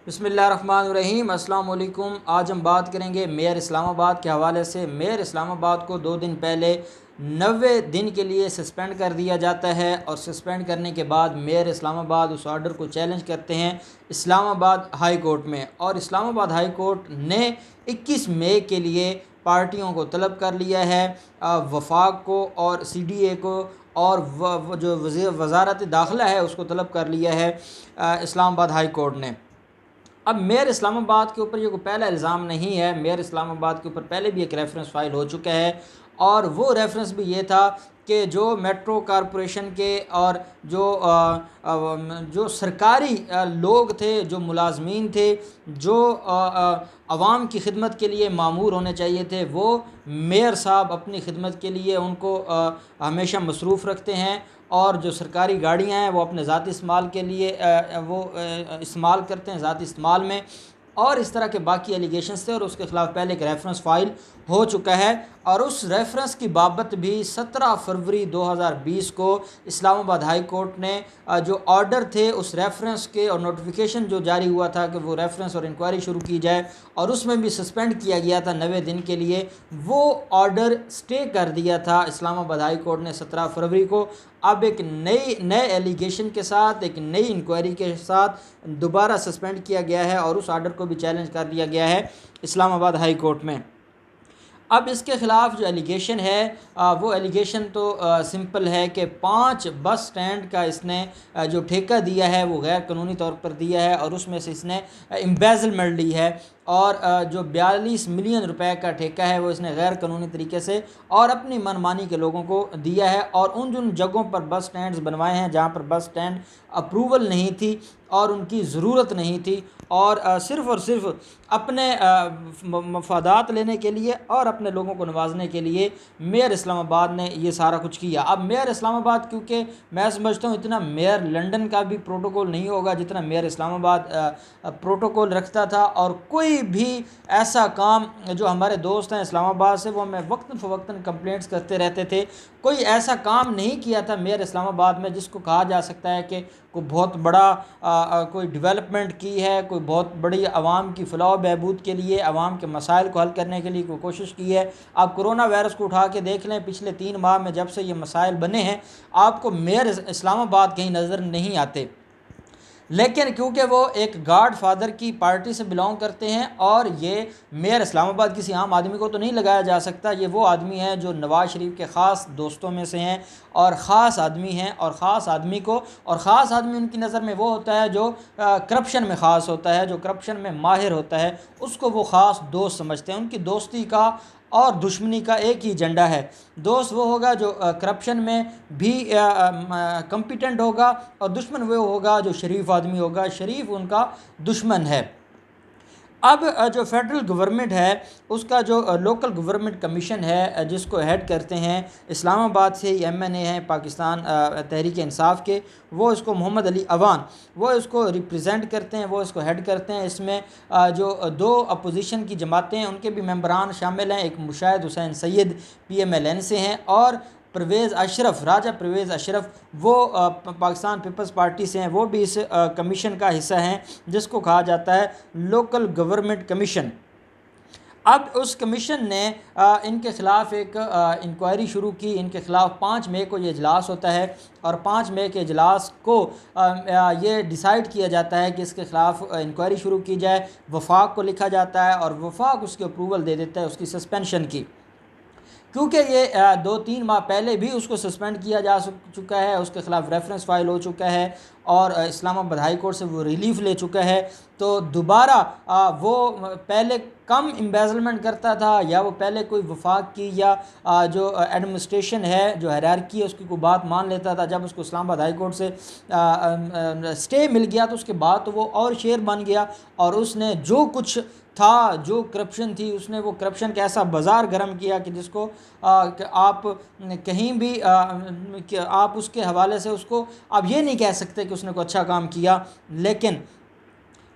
بسم اللہ الرحمن الرحیم۔ السلام علیکم۔ آج ہم بات کریں گے میئر اسلام آباد کے حوالے سے۔ میئر اسلام آباد کو 2 دن پہلے 90 دن کے لیے سسپینڈ کر دیا جاتا ہے، اور سسپینڈ کرنے کے بعد میئر اسلام آباد اس آرڈر کو چیلنج کرتے ہیں اسلام آباد ہائی کورٹ میں، اور اسلام آباد ہائی کورٹ نے 21 مئی کے لیے پارٹیوں کو طلب کر لیا ہے، وفاق کو اور سی ڈی اے کو، اور جو وزارت داخلہ ہے اس کو طلب کر لیا ہے اسلام آباد ہائی کورٹ نے۔ اب میئر اسلام آباد کے اوپر یہ کوئی پہلا الزام نہیں ہے، میئر اسلام آباد کے اوپر پہلے بھی ایک ریفرنس فائل ہو چکا ہے، اور وہ ریفرنس بھی یہ تھا کہ جو میٹرو کارپوریشن کے اور جو سرکاری لوگ تھے، جو ملازمین تھے، جو عوام کی خدمت کے لیے مامور ہونے چاہیے تھے، وہ میئر صاحب اپنی خدمت کے لیے ان کو ہمیشہ مصروف رکھتے ہیں، اور جو سرکاری گاڑیاں ہیں وہ اپنے ذاتی استعمال کے لیے وہ استعمال کرتے ہیں ذاتی استعمال میں، اور اس طرح کے باقی ایلیگیشنز تھے، اور اس کے خلاف پہلے ایک ریفرنس فائل ہو چکا ہے، اور اس ریفرنس کی بابت بھی 17 فروری 2020 کو اسلام آباد ہائی کورٹ نے جو آرڈر تھے اس ریفرنس کے، اور نوٹیفیکیشن جو جاری ہوا تھا کہ وہ ریفرنس اور انکوائری شروع کی جائے، اور اس میں بھی سسپینڈ کیا گیا تھا 90 دن کے لیے، وہ آرڈر سٹے کر دیا تھا اسلام آباد ہائی کورٹ نے 17 فروری کو۔ اب ایک نئے ایلیگیشن کے ساتھ، ایک نئی انکوائری کے ساتھ دوبارہ سسپینڈ کیا گیا ہے، اور اس آرڈر کو بھی چیلنج کر دیا گیا ہے اسلام آباد ہائی کورٹ میں۔ اب اس کے خلاف جو ایلیگیشن ہے وہ ایلیگیشن تو سمپل ہے کہ 5 بس سٹینڈ کا اس نے جو ٹھیکہ دیا ہے وہ غیر قانونی طور پر دیا ہے، اور اس میں سے اس نے امبیزلمنٹ لی ہے، اور جو 42 ملین روپے کا ٹھیکہ ہے وہ اس نے غیر قانونی طریقے سے اور اپنی من مانی کے لوگوں کو دیا ہے، اور جن جگہوں پر بس سٹینڈز بنوائے ہیں جہاں پر بس سٹینڈ اپروول نہیں تھی اور ان کی ضرورت نہیں تھی، اور صرف اپنے مفادات لینے کے لیے اور اپنے لوگوں کو نوازنے کے لیے میئر اسلام آباد نے یہ سارا کچھ کیا۔ اب میئر اسلام آباد، کیونکہ میں سمجھتا ہوں اتنا میئر لنڈن کا بھی پروٹوکول نہیں ہوگا جتنا میئر اسلام آباد پروٹوکول رکھتا تھا، اور کوئی بھی ایسا کام، جو ہمارے دوست ہیں اسلام آباد سے وہ ہمیں وقتاً فوقتاً کمپلینٹس کرتے رہتے تھے، کوئی ایسا کام نہیں کیا تھا میئر اسلام آباد میں جس کو کہا جا سکتا ہے کہ کوئی بہت بڑا کوئی ڈیولپمنٹ کی ہے، کوئی بہت بڑی عوام کی فلاح و بہبود کے لیے، عوام کے مسائل کو حل کرنے کے لیے کوئی کوشش کی ہے۔ آپ کرونا وائرس کو اٹھا کے دیکھ لیں، پچھلے 3 ماہ میں جب سے یہ مسائل بنے ہیں آپ کو میئر اسلام آباد کہیں نظر نہیں آتے، لیکن کیونکہ وہ ایک گاڈ فادر کی پارٹی سے بلانگ کرتے ہیں، اور یہ میئر اسلام آباد کسی عام آدمی کو تو نہیں لگایا جا سکتا، یہ وہ آدمی ہیں جو نواز شریف کے خاص دوستوں میں سے ہیں، اور خاص آدمی ہیں، اور خاص آدمی کو، اور خاص آدمی ان کی نظر میں وہ ہوتا ہے جو کرپشن میں خاص ہوتا ہے، جو کرپشن میں ماہر ہوتا ہے، اس کو وہ خاص دوست سمجھتے ہیں۔ ان کی دوستی کا اور دشمنی کا ایک ہی ایجنڈا ہے۔ دوست وہ ہوگا جو کرپشن میں بھی کمپیٹنٹ ہوگا، اور دشمن وہ ہوگا جو شریف آدمی ہوگا، شریف ان کا دشمن ہے۔ اب جو فیڈرل گورنمنٹ ہے اس کا جو لوکل گورنمنٹ کمیشن ہے جس کو ہیڈ کرتے ہیں اسلام آباد سے ہی ایم این اے ہیں پاکستان تحریک انصاف کے، وہ اس کو محمد علی اوان، وہ اس کو ریپریزنٹ کرتے ہیں، وہ اس کو ہیڈ کرتے ہیں۔ اس میں جو 2 اپوزیشن کی جماعتیں ہیں ان کے بھی ممبران شامل ہیں، ایک مشاہد حسین سید پی ایم ایل این سے ہیں، اور پرویز اشرف، راجہ پرویز اشرف، وہ پاکستان پیپلز پارٹی سے ہیں، وہ بھی اس کمیشن کا حصہ ہیں جس کو کہا جاتا ہے لوکل گورنمنٹ کمیشن۔ اب اس کمیشن نے ان کے خلاف ایک انکوائری شروع کی، ان کے خلاف 5 مئی کو یہ اجلاس ہوتا ہے، اور 5 مئی کے اجلاس کو یہ ڈیسائیڈ کیا جاتا ہے کہ اس کے خلاف انکوائری شروع کی جائے، وفاق کو لکھا جاتا ہے، اور وفاق اس کے اپروول دے دیتا ہے اس کی سسپینشن کی، کیونکہ یہ 2-3 ماہ پہلے بھی اس کو سسپینڈ کیا جا چکا ہے، اس کے خلاف ریفرنس فائل ہو چکا ہے، اور اسلام آباد ہائی کورٹ سے وہ ریلیف لے چکا ہے، تو دوبارہ وہ پہلے کم امبیزلمنٹ کرتا تھا، یا وہ پہلے کوئی وفاق کی یا جو ایڈمنسٹریشن ہے، جو ہیرارکی ہے، اس کی کوئی بات مان لیتا تھا، جب اس کو اسلام آباد ہائی کورٹ سے سٹے مل گیا تو اس کے بعد تو وہ اور شیر بن گیا، اور اس نے جو کچھ تھا، جو کرپشن تھی، اس نے وہ کرپشن کا ایسا بازار گرم کیا کہ جس کو کہ آپ کہیں بھی کہ آپ اس کے حوالے سے اس کو آپ یہ نہیں کہہ سکتے کہ اس نے کوئی اچھا کام کیا، لیکن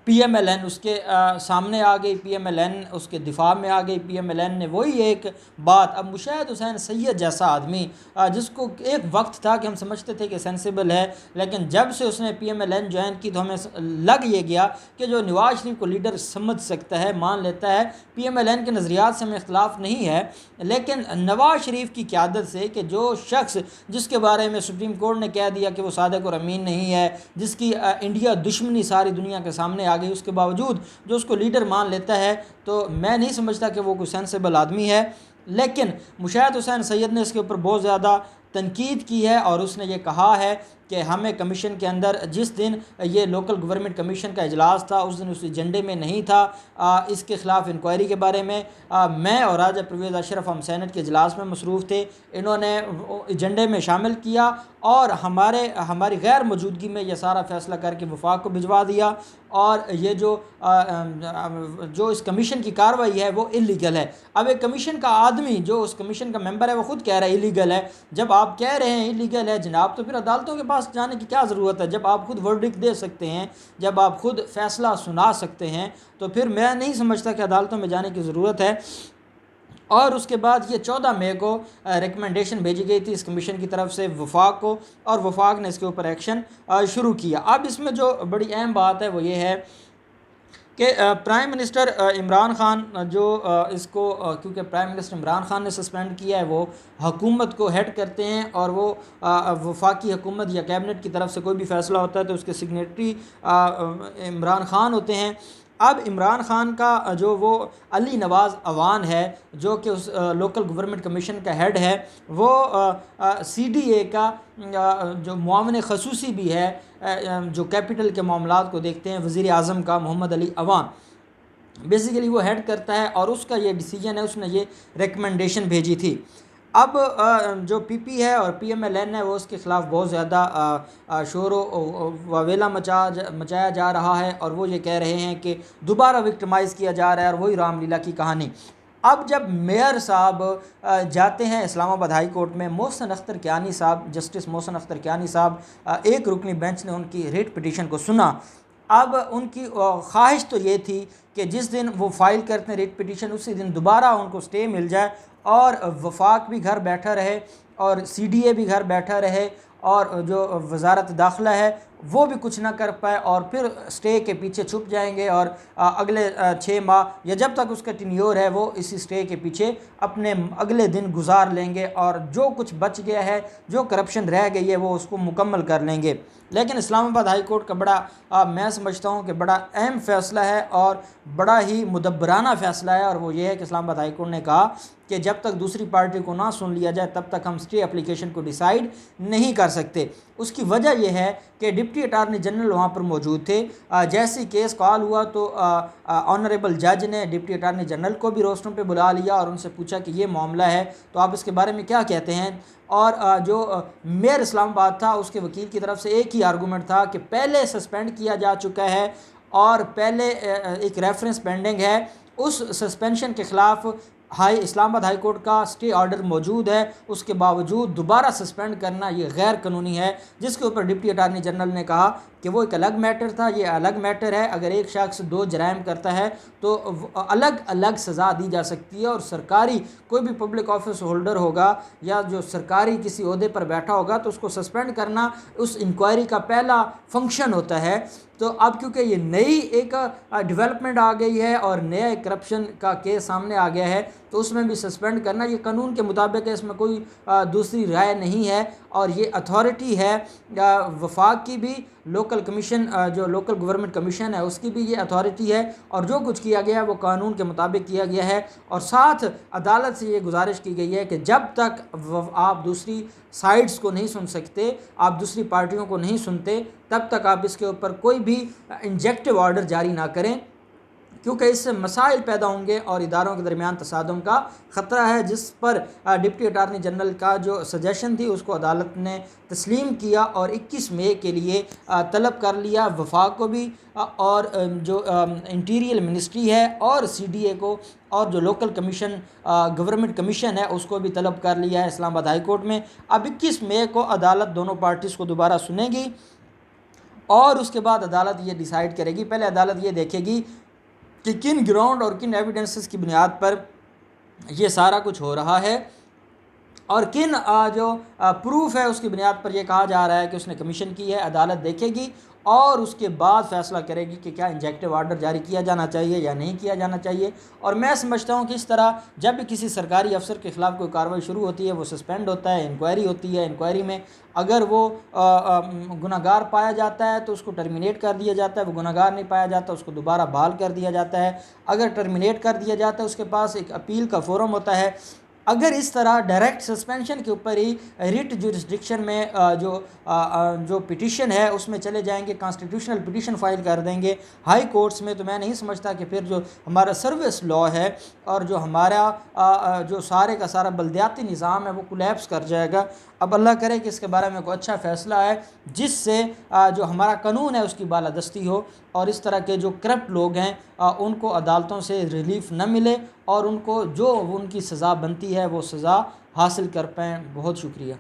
پی ایم ایل این اس کے سامنے آ گئی، پی ایم ایل این اس کے دفاع میں آ گئی، پی ایم ایل این نے وہی ایک بات، اب مشاہد حسین سید جیسا آدمی جس کو ایک وقت تھا کہ ہم سمجھتے تھے کہ سینسیبل ہے، لیکن جب سے اس نے پی ایم ایل این جوائن کی تو ہمیں لگ یہ گیا کہ جو نواز شریف کو لیڈر سمجھ سکتا ہے، مان لیتا ہے، پی ایم ایل این کے نظریات سے ہمیں اختلاف نہیں ہے، لیکن نواز شریف کی قیادت سے کہ جو شخص جس کے بارے میں سپریم کورٹ نے کہہ دیا کہ وہ صادق اور امین نہیں ہے، جس کی انڈیا دشمنی ساری دنیا کے سامنے آ گئی، اس کے باوجود جو اس کو لیڈر مان لیتا ہے، تو میں نہیں سمجھتا کہ وہ کوئی سینسیبل آدمی ہے۔ لیکن مشاہد حسین سید نے اس کے اوپر بہت زیادہ تنقید کی ہے، اور اس نے یہ کہا ہے کہ ہمیں کمیشن کے اندر جس دن یہ لوکل گورنمنٹ کمیشن کا اجلاس تھا اس دن اس ایجنڈے میں نہیں تھا اس کے خلاف انکوائری کے بارے میں، میں اور راجہ پرویز اشرف ہم سینٹ کے اجلاس میں مصروف تھے، انہوں نے ایجنڈے میں شامل کیا اور ہماری غیر موجودگی میں یہ سارا فیصلہ کر کے وفاق کو بھجوا دیا، اور یہ جو اس کمیشن کی کارروائی ہے وہ اللیگل ہے۔ اب ایک کمیشن کا آدمی جو اس کمیشن کا ممبر ہے وہ خود کہہ رہا ہے اللیگل ہے، جب آپ کہہ رہے ہیں اللیگل ہے جناب تو پھر عدالتوں کے پاس جانے کی کیا ضرورت ہے؟ جب آپ خود ورڈکٹ دے سکتے ہیں، جب آپ خود فیصلہ سنا سکتے ہیں، تو پھر میں نہیں سمجھتا کہ عدالتوں میں جانے کی ضرورت ہے۔ اور اس کے بعد یہ 14 مئی کو ریکمنڈیشن بھیجی گئی تھی اس کمیشن کی طرف سے وفاق کو، اور وفاق نے اس کے اوپر ایکشن شروع کیا۔ اب اس میں جو بڑی اہم بات ہے وہ یہ ہے کہ پرائم منسٹر عمران خان جو اس کو کیونکہ پرائم منسٹر عمران خان نے سسپینڈ کیا ہے، وہ حکومت کو ہیڈ کرتے ہیں، اور وہ وفاقی حکومت یا کیبنٹ کی طرف سے کوئی بھی فیصلہ ہوتا ہے تو اس کے سگنیٹری عمران خان ہوتے ہیں۔ اب عمران خان کا جو وہ علی نواز اوان ہے جو کہ اس لوکل گورنمنٹ کمیشن کا ہیڈ ہے، وہ سی ڈی اے کا جو معاون خصوصی بھی ہے، جو کیپٹل کے معاملات کو دیکھتے ہیں، وزیر اعظم کا محمد علی اوان بیسیکلی وہ ہیڈ کرتا ہے، اور اس کا یہ ڈیسیجن ہے، اس نے یہ ریکمنڈیشن بھیجی تھی۔ اب جو پی پی ہے اور پی ایم ایل این ہے وہ اس کے خلاف بہت زیادہ شور و ویلا مچایا جا رہا ہے، اور وہ یہ کہہ رہے ہیں کہ دوبارہ وکٹمائز کیا جا رہا ہے، اور وہی رام لیلا کی کہانی۔ اب جب میئر صاحب جاتے ہیں اسلام آباد ہائی کورٹ میں، محسن اختر کیانی صاحب، جسٹس محسن اختر کیانی صاحب ایک رکنی بینچ نے ان کی ریٹ پٹیشن کو سنا۔ اب ان کی خواہش تو یہ تھی کہ جس دن وہ فائل کرتے ہیں ریٹ پٹیشن اسی دن دوبارہ ان کو سٹے مل جائے، اور وفاق بھی گھر بیٹھا رہے، اور سی ڈی اے بھی گھر بیٹھا رہے، اور جو وزارت داخلہ ہے وہ بھی کچھ نہ کر پائے، اور پھر سٹے کے پیچھے چھپ جائیں گے، اور اگلے 6 ماہ یا جب تک اس کا ٹینیور ہے وہ اسی سٹے کے پیچھے اپنے اگلے دن گزار لیں گے، اور جو کچھ بچ گیا ہے، جو کرپشن رہ گئی ہے، وہ اس کو مکمل کر لیں گے۔ لیکن اسلام آباد ہائی کورٹ کا بڑا میں سمجھتا ہوں کہ بڑا اہم فیصلہ ہے اور بڑا ہی مدبرانہ فیصلہ ہے، اور وہ یہ ہے کہ اسلام آباد ہائی کورٹ نے کہا کہ جب تک دوسری پارٹی کو نہ سن لیا جائے تب تک ہم سٹے اپلیکیشن کو ڈیسائیڈ نہیں کر سکتے۔ اس کی وجہ یہ ہے کہ ڈپٹی اٹارنی جنرل وہاں پر موجود تھے، جیسے ہی کیس کال ہوا تو آنریبل جج نے ڈپٹی اٹارنی جنرل کو بھی روسٹرم پہ بلا لیا اور ان سے پوچھا کہ یہ معاملہ ہے تو آپ اس کے بارے میں کیا کہتے ہیں، اور جو میئر اسلام آباد تھا اس کے وکیل کی طرف سے ایک ہی آرگومنٹ تھا کہ پہلے سسپینڈ کیا جا چکا ہے، اور پہلے ایک ریفرنس پینڈنگ ہے، اس سسپینشن کے خلاف اسلام آباد ہائی کورٹ کا سٹے آرڈر موجود ہے، اس کے باوجود دوبارہ سسپینڈ کرنا یہ غیر قانونی ہے، جس کے اوپر ڈپٹی اٹارنی جنرل نے کہا کہ وہ ایک الگ میٹر تھا، یہ الگ میٹر ہے، اگر ایک شخص 2 جرائم کرتا ہے تو الگ الگ سزا دی جا سکتی ہے، اور سرکاری کوئی بھی پبلک آفس ہولڈر ہوگا یا جو سرکاری کسی عہدے پر بیٹھا ہوگا تو اس کو سسپینڈ کرنا اس انکوائری کا پہلا فنکشن ہوتا ہے۔ تو اب کیونکہ یہ نئی ایک ڈیولپمنٹ آ گئی ہے اور نیا ایک کرپشن کا کیس سامنے آ گیا ہے تو اس میں بھی سسپینڈ کرنا یہ قانون کے مطابق ہے، اس میں کوئی دوسری رائے نہیں ہے، اور یہ اتھارٹی ہے وفاق کی بھی، لوکل کمیشن جو لوکل گورنمنٹ کمیشن ہے اس کی بھی یہ اتھارٹی ہے، اور جو کچھ کیا گیا ہے وہ قانون کے مطابق کیا گیا ہے، اور ساتھ عدالت سے یہ گزارش کی گئی ہے کہ جب تک آپ دوسری سائڈز کو نہیں سن سکتے، آپ دوسری پارٹیوں کو نہیں سنتے، تب تک آپ اس کے اوپر کوئی بھی انجیکٹو آرڈر جاری نہ کریں، کیونکہ اس سے مسائل پیدا ہوں گے اور اداروں کے درمیان تصادم کا خطرہ ہے، جس پر ڈپٹی اٹارنی جنرل کا جو سجیشن تھی اس کو عدالت نے تسلیم کیا اور 21 مئی کے لیے طلب کر لیا وفاق کو بھی، اور جو انٹیریل منسٹری ہے اور سی ڈی اے کو، اور جو لوکل کمیشن گورنمنٹ کمیشن ہے اس کو بھی طلب کر لیا ہے اسلام آباد ہائی کورٹ میں۔ اب 21 مئی کو عدالت دونوں پارٹیز کو دوبارہ سنے گی، اور اس کے بعد عدالت یہ ڈیسائیڈ کرے گی. پہلے عدالت یہ دیکھے گی کہ کن گراؤنڈ اور کن ایویڈنسز کی بنیاد پر یہ سارا کچھ ہو رہا ہے، اور کن جو پروف ہے اس کی بنیاد پر یہ کہا جا رہا ہے کہ اس نے کمیشن کی ہے. عدالت دیکھے گی اور اس کے بعد فیصلہ کرے گی کہ کیا انجیکٹو آرڈر جاری کیا جانا چاہیے یا نہیں کیا جانا چاہیے. اور میں سمجھتا ہوں کہ اس طرح جب بھی کسی سرکاری افسر کے خلاف کوئی کارروائی شروع ہوتی ہے، وہ سسپینڈ ہوتا ہے، انکوائری ہوتی ہے، انکوائری میں اگر وہ گناہ گار پایا جاتا ہے تو اس کو ٹرمینیٹ کر دیا جاتا ہے، وہ گناہ گار نہیں پایا جاتا اس کو دوبارہ بحال کر دیا جاتا ہے. اگر ٹرمینیٹ کر دیا جاتا ہے اس کے پاس ایک اپیل کا فورم ہوتا ہے. اگر اس طرح ڈائریکٹ سسپینشن کے اوپر ہی ریٹ جورسڈکشن میں جو پٹیشن ہے اس میں چلے جائیں گے، کانسٹیٹیوشنل پٹیشن فائل کر دیں گے ہائی کورٹس میں، تو میں نہیں سمجھتا کہ پھر جو ہمارا سروس لا ہے اور جو ہمارا جو سارے کا سارا بلدیاتی نظام ہے وہ کولیپس کر جائے گا. اب اللہ کرے کہ اس کے بارے میں کوئی اچھا فیصلہ ہے جس سے جو ہمارا قانون ہے اس کی بالادستی ہو، اور اس طرح کے جو کرپٹ لوگ ہیں ان کو عدالتوں سے ریلیف نہ ملے اور ان کو جو ان کی سزا بنتی ہے وہ سزا حاصل کر پائیں. بہت شکریہ.